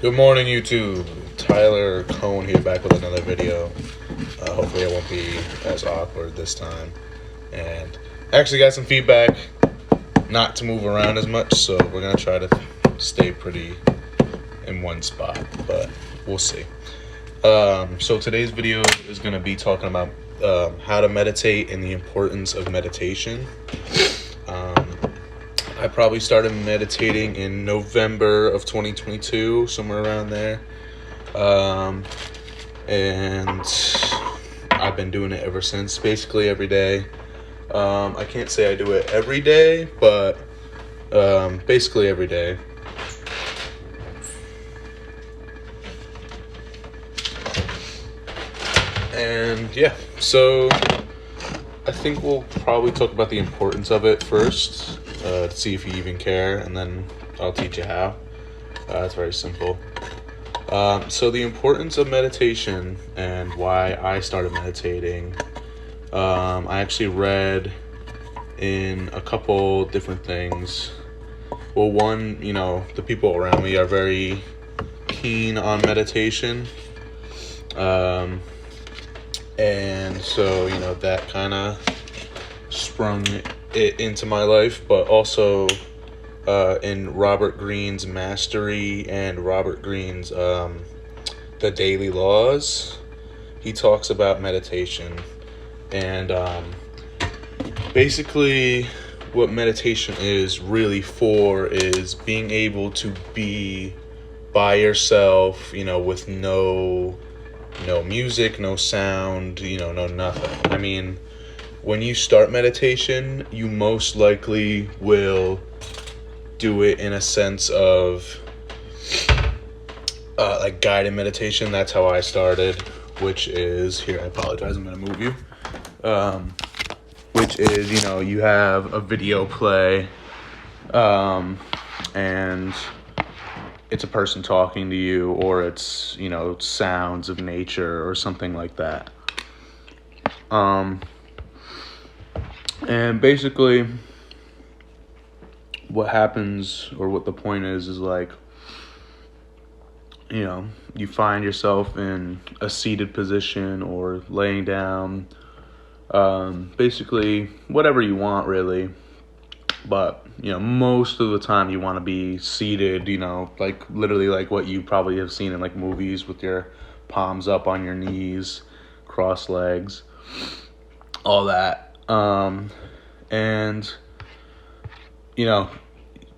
Good morning, YouTube. Tyler Cohn here, back with another video. Hopefully, it won't be as awkward this time. And actually, got some feedback not to move around as much, so we're gonna try to stay pretty in one spot, but we'll see. So today's video is gonna be talking about how to meditate and the importance of meditation. I probably started meditating in November of 2022, somewhere around there. And I've been doing it ever since, basically every day. I can't say I do it every day, but basically every day. And yeah, so I think we'll probably talk about the importance of it first, to see if you even care, and then I'll teach you how. It's very simple. So the importance of meditation and why I started meditating, I actually read in a couple different things. Well, one, the people around me are very keen on meditation. And so, that kind of sprung it into my life, but also in Robert Greene's Mastery and Robert Greene's The Daily Laws, he talks about meditation. And basically what meditation is really for is being able to be by yourself, with no music, no sound, no nothing. I mean, when you start meditation, you most likely will do it in a sense of like guided meditation. That's how I started, which is, here, I apologize, I'm going to move you. Which is, you have a video play, and it's a person talking to you, or it's, sounds of nature or something like that. And basically what happens, or what the point is like, you find yourself in a seated position or laying down, basically whatever you want, really. But, most of the time you want to be seated, like literally like what you probably have seen in like movies, with your palms up on your knees, cross legs, all that. And,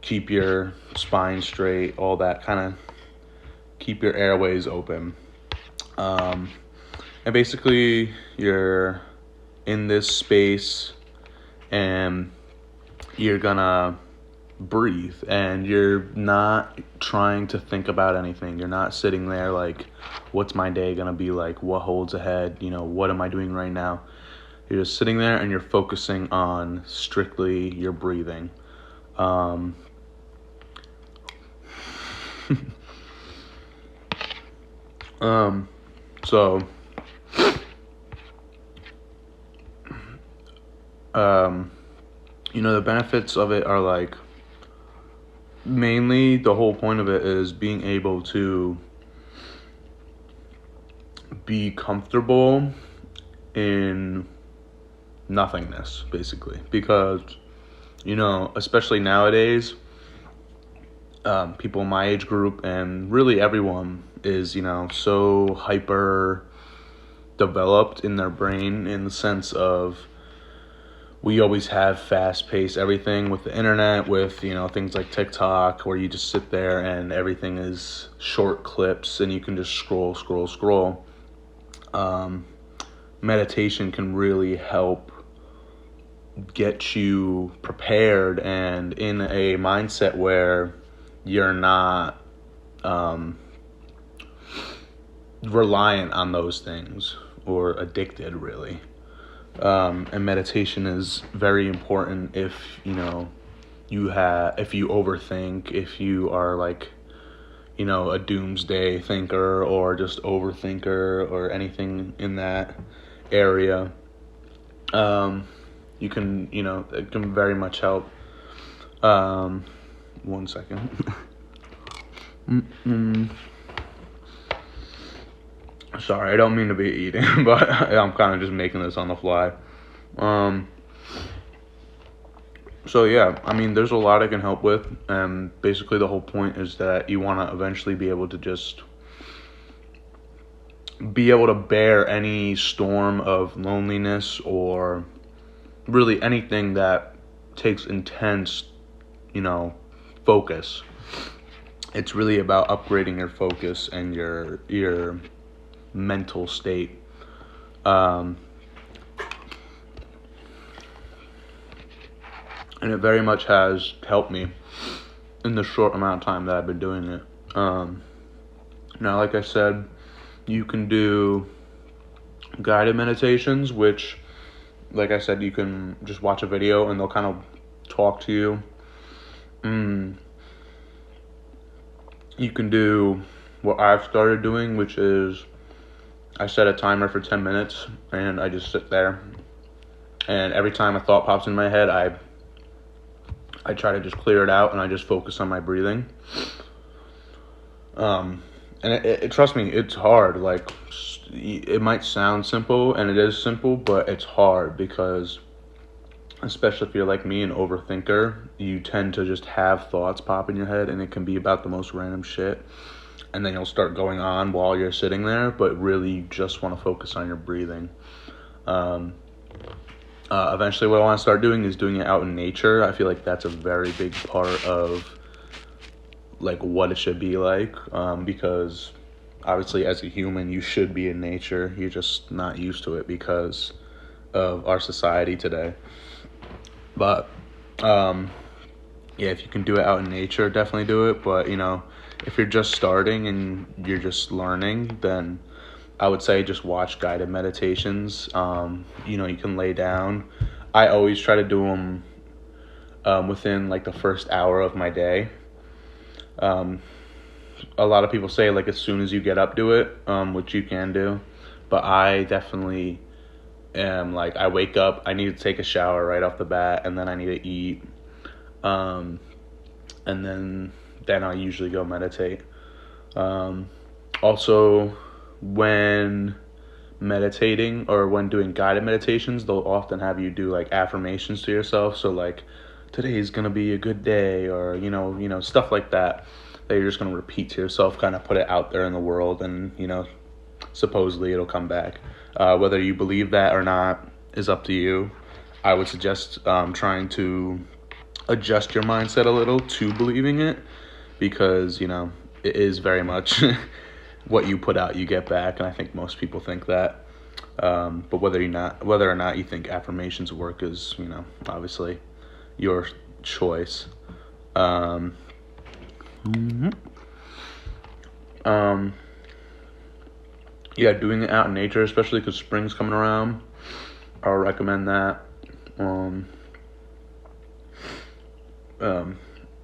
keep your spine straight, all that, kind of keep your airways open. And basically you're in this space and you're gonna breathe, and you're not trying to think about anything. You're not sitting there like, what's my day gonna be like? What holds ahead? What am I doing right now? You're just sitting there and you're focusing on strictly your breathing. So, the benefits of it are like, mainly the whole point of it is being able to be comfortable in nothingness, basically, because, especially nowadays, people in my age group, and really everyone, is, so hyper developed in their brain, in the sense of, we always have fast-paced everything with the internet, with, things like TikTok, where you just sit there and everything is short clips and you can just scroll. Meditation can really help get you prepared and in a mindset where you're not reliant on those things, or addicted, really. And meditation is very important if if you overthink, if you are like, a doomsday thinker, or just overthinker, or anything in that area. You can, it can very much help. 1 second. Sorry, I don't mean to be eating, but I'm kind of just making this on the fly. Um, so yeah, I mean, there's a lot I can help with, and basically the whole point is that you want to eventually be able to just be able to bear any storm of loneliness or really anything that takes intense, you know, focus. It's really about upgrading your focus and your mental state. Um, and it very much has helped me in the short amount of time that I've been doing it. Now, like I said, you can do guided meditations, which, like I said, you can just watch a video and they'll kind of talk to you. You can do what I've started doing, which is I set a timer for 10 minutes and I just sit there. And every time a thought pops in my head, I try to just clear it out and I just focus on my breathing. And it trust me, it's hard. Like, it might sound simple, and it is simple, but it's hard because, especially if you're like me, an overthinker, you tend to just have thoughts pop in your head, and it can be about the most random shit. And then you'll start going on while you're sitting there, but really you just want to focus on your breathing. Eventually, what I want to start doing is doing it out in nature. I feel like that's a very big part of like what it should be like, because obviously as a human you should be in nature. You're just not used to it because of our society today. But yeah, if you can do it out in nature, definitely do it. But if you're just starting and you're just learning, then I would say just watch guided meditations. You can lay down. I always try to do them within like the first hour of my day. A lot of people say like as soon as you get up, do it, which you can do. But I definitely am like, I wake up, I need to take a shower right off the bat, and then I need to eat. And then I usually go meditate. Also, when meditating or when doing guided meditations, they'll often have you do like affirmations to yourself. So like, today's gonna be a good day, or stuff like that you're just gonna repeat to yourself, kind of put it out there in the world, and supposedly it'll come back. Whether you believe that or not is up to you. I would suggest trying to adjust your mindset a little to believing it, because it is very much what you put out you get back, and I think most people think that. But whether or not you think affirmations work is obviously your choice. Yeah, doing it out in nature, especially because spring's coming around, I'll recommend that.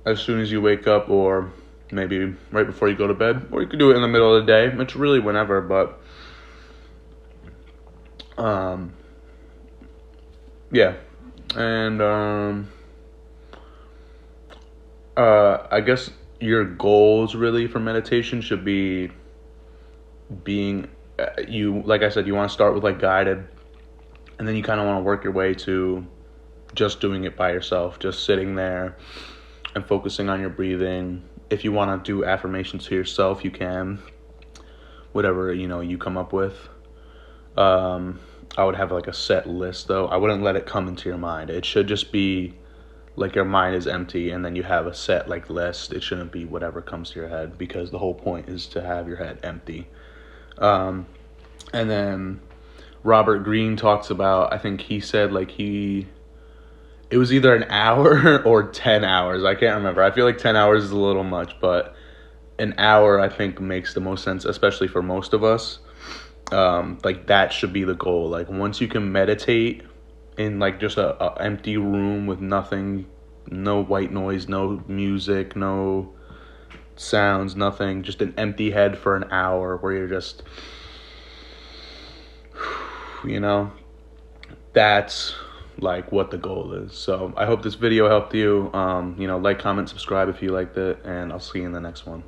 As soon as you wake up, or maybe right before you go to bed, or you could do it in the middle of the day. It's really whenever, but yeah. And I guess your goals really for meditation should be being like I said, you want to start with like guided, and then you kind of want to work your way to just doing it by yourself, just sitting there and focusing on your breathing. If you want to do affirmations to yourself, you can, whatever you come up with. I would have like a set list though. I wouldn't let it come into your mind. It should just be like your mind is empty, and then you have a set like list. It shouldn't be whatever comes to your head, because the whole point is to have your head empty. And then Robert Greene talks about, I think he said like it was either an hour or 10 hours. I can't remember. I feel like 10 hours is a little much, but an hour I think makes the most sense, especially for most of us. Like that should be the goal. Like once you can meditate in like just a empty room with nothing, no white noise, no music, no sounds, nothing, just an empty head for an hour where you're just, that's like what the goal is. So I hope this video helped you. Like, comment, subscribe if you liked it, and I'll see you in the next one.